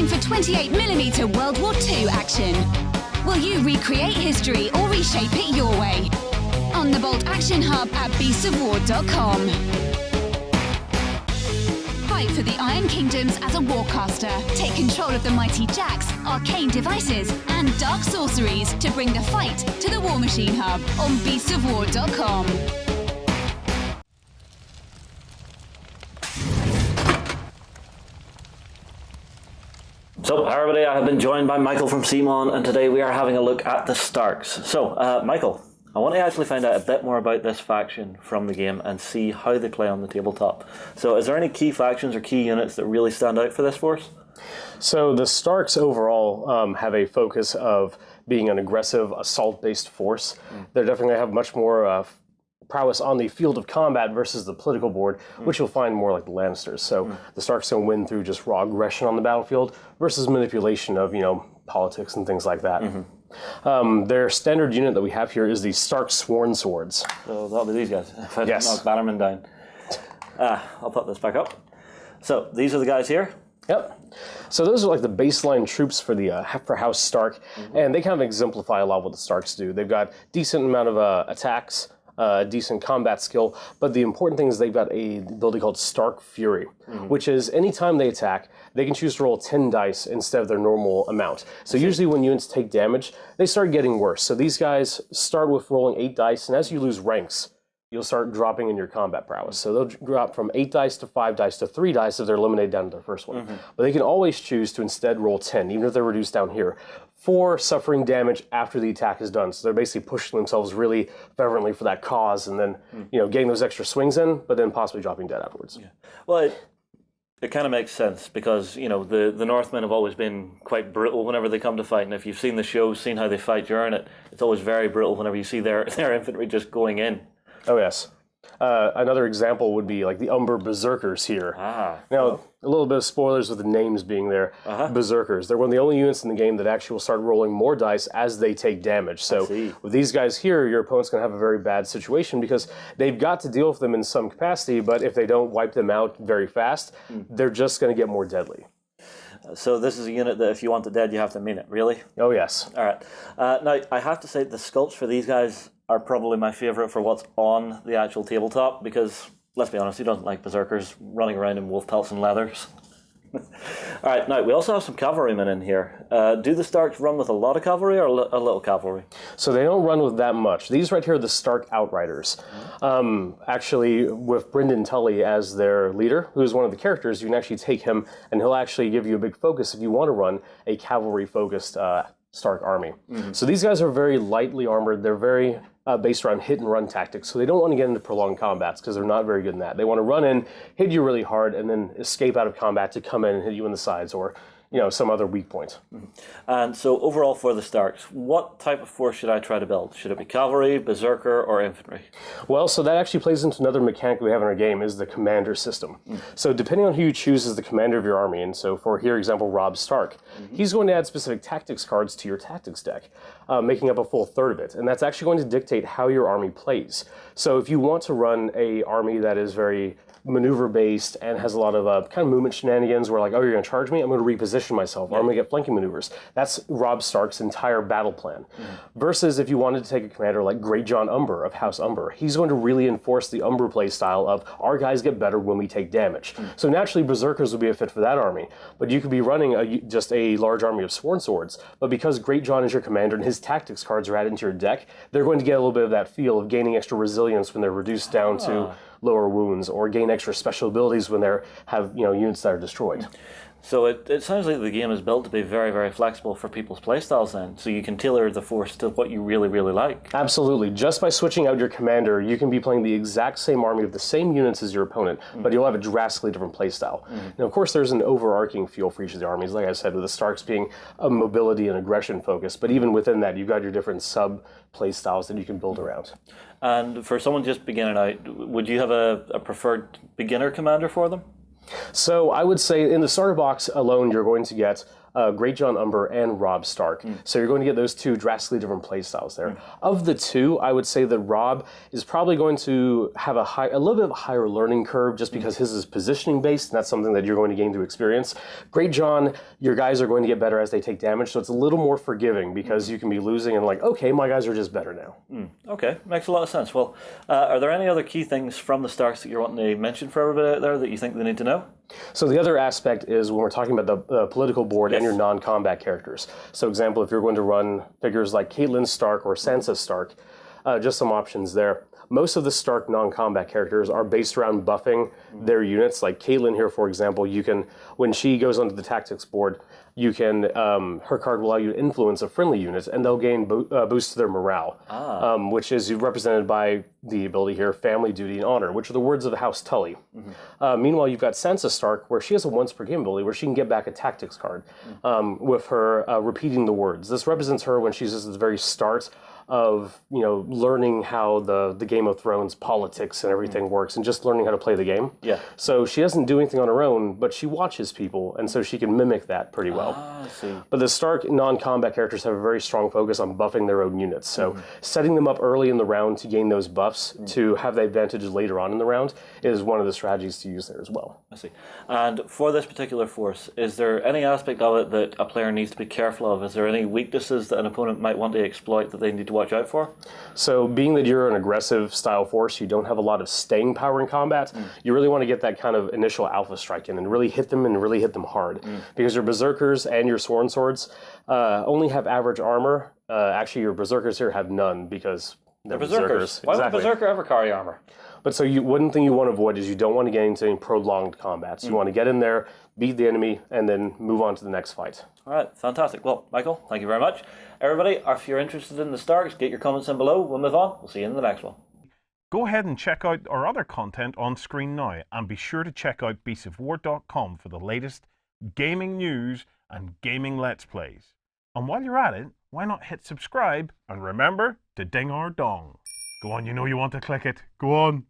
time for 28mm World War II action. Will you recreate history or reshape it your way? On the Bolt Action Hub at beastsofwar.com. Fight for the Iron Kingdoms as a warcaster. Take control of the mighty jacks, arcane devices, and dark sorceries to bring the fight to the War Machine Hub on beastsofwar.com. So, hi everybody, I have been joined by Michael from CMON, and today we are having a look at the Starks. So, Michael, I want to actually find out a bit more about this faction from the game and see how they play on the tabletop. So, is there any key factions or key units that really stand out for this force? So, the Starks overall have a focus of being an aggressive, assault-based force. They're definitely going to have much more prowess on the field of combat versus the political board, which you'll find more like the Lannisters. So the Starks don't win through just raw aggression on the battlefield versus manipulation of, politics and things like that. Their standard unit that we have here is the Stark Sworn Swords. So that'll be these guys. If I Yes. knock Bannerman down. I'll put this back up. So these are the guys here. Yep. So those are like the baseline troops for the for House Stark, and they kind of exemplify a lot of what the Starks do. They've got decent amount of attacks, decent combat skill, but the important thing is they've got a ability called Stark Fury, which is anytime they attack, they can choose to roll 10 dice instead of their normal amount. So usually when units take damage, they start getting worse. So these guys start with rolling 8 dice, and as you lose ranks, you'll start dropping in your combat prowess. So they'll drop from 8 dice to 5 dice to 3 dice if they're eliminated down to their first one. But they can always choose to instead roll 10, even if they're reduced down here, for suffering damage after the attack is done. So they're basically pushing themselves really fervently for that cause, and then getting those extra swings in, but then possibly dropping dead afterwards. Yeah. Well, it kind of makes sense because the Northmen have always been quite brutal whenever they come to fight, and if you've seen the show, seen how they fight during it, it's always very brutal whenever you see their infantry just going in. Oh yes. Another example would be like the Umber Berserkers here. Now, a little bit of spoilers with the names being there. Berserkers. They're one of the only units in the game that actually will start rolling more dice as they take damage. So with these guys here, your opponent's going to have a very bad situation because they've got to deal with them in some capacity, but if they don't wipe them out very fast, they're just going to get more deadly. So this is a unit that if you want it dead, you have to mean it, really? Oh yes. All right. Now, I have to say the sculpts for these guys are probably my favorite for what's on the actual tabletop because, let's be honest, who doesn't like Berserkers running around in wolf pelts and leathers? All right, now we also have some cavalrymen in here. Do the Starks run with a lot of cavalry or a little cavalry? So they don't run with that much. These right here are the Stark Outriders. Actually, with Brynden Tully as their leader, who's one of the characters, you can actually take him and he'll actually give you a big focus if you want to run a cavalry-focused Stark army. So these guys are very lightly armored. They're very based around hit and run tactics, so they don't want to get into prolonged combats because they're not very good in that. They want to run in, hit you really hard, and then escape out of combat to come in and hit you in the sides or some other weak point. And so overall for the Starks, what type of force should I try to build? Should it be cavalry, berserker, or infantry? Well, so that actually plays into another mechanic we have in our game, is the commander system. So depending on who you choose as the commander of your army, and so for here example Robb Stark, he's going to add specific tactics cards to your tactics deck, making up a full third of it, and that's actually going to dictate how your army plays. So if you want to run a army that is very maneuver based and has a lot of kind of movement shenanigans where like, oh, you're going to charge me, I'm going to reposition myself, or I'm going to get flanking maneuvers. That's Robb Stark's entire battle plan. Versus if you wanted to take a commander like Great John Umber of House Umber, he's going to really enforce the Umber play style of our guys get better when we take damage. So naturally Berserkers would be a fit for that army, but you could be running just a large army of Sworn Swords, but because Great John is your commander and his tactics cards are added into your deck, they're going to get a little bit of that feel of gaining extra resilience when they're reduced down to lower wounds, or gain extra special abilities when they have units that are destroyed. So it sounds like the game is built to be very, very flexible for people's playstyles then, so you can tailor the force to what you really, really like. Absolutely. Just by switching out your commander, you can be playing the exact same army with the same units as your opponent, but you'll have a drastically different playstyle. Now, of course, there's an overarching feel for each of the armies, like I said, with the Starks being a mobility and aggression focus, but even within that, you've got your different sub-playstyles that you can build around. And for someone just beginning out, would you have a preferred beginner commander for them? So I would say in the starter box alone, you're going to get Great John Umber and Robb Stark. So you're going to get those two drastically different play styles there. Of the two, I would say that Robb is probably going to have a little bit of a higher learning curve just because his is positioning based, and that's something that you're going to gain through experience. Great John, your guys are going to get better as they take damage, so it's a little more forgiving because you can be losing and like, okay, my guys are just better now. Okay, makes a lot of sense. Well, are there any other key things from the Starks that you're wanting to mention for everybody out there that you think they need to know? So the other aspect is when we're talking about the political board and your non-combat characters. So example, if you're going to run figures like Catelyn Stark or Sansa Stark, just some options there. Most of the Stark non-combat characters are based around buffing their units. Like Catelyn here, for example, you can, when she goes onto the tactics board, you can, her card will allow you to influence a friendly unit, and they'll gain boost to their morale, which is represented by the ability here, family, duty, and honor, which are the words of the House Tully. Meanwhile, you've got Sansa Stark, where she has a once per game ability, where she can get back a tactics card with her repeating the words. This represents her when she's just at the very start of learning how the Game of Thrones politics and everything works, and just learning how to play the game. So she doesn't do anything on her own, but she watches people, and so she can mimic that pretty well. I see. But the Stark non-combat characters have a very strong focus on buffing their own units. So setting them up early in the round to gain those buffs to have the advantage later on in the round is one of the strategies to use there as well. I see. And for this particular force, is there any aspect of it that a player needs to be careful of? Is there any weaknesses that an opponent might want to exploit that they need to watch out for? So being that you're an aggressive style force, you don't have a lot of staying power in combat, you really want to get that kind of initial alpha strike in and really hit them hard. Because your Berserkers and your Sworn Swords only have average armor. Actually, your Berserkers here have none because they're Berserkers. Why would a Berserker ever carry armor? But so one thing you want to avoid is you don't want to get into any prolonged combats. You want to get in there, beat the enemy, and then move on to the next fight. All right, fantastic. Well, Michael, thank you very much. Everybody, if you're interested in the Starks, get your comments in below. We'll move on. We'll see you in the next one. Go ahead and check out our other content on screen now, and be sure to check out beastsofwar.com for the latest gaming news and gaming Let's Plays. And while you're at it, why not hit subscribe and remember to ding our dong. Go on, you know you want to click it. Go on.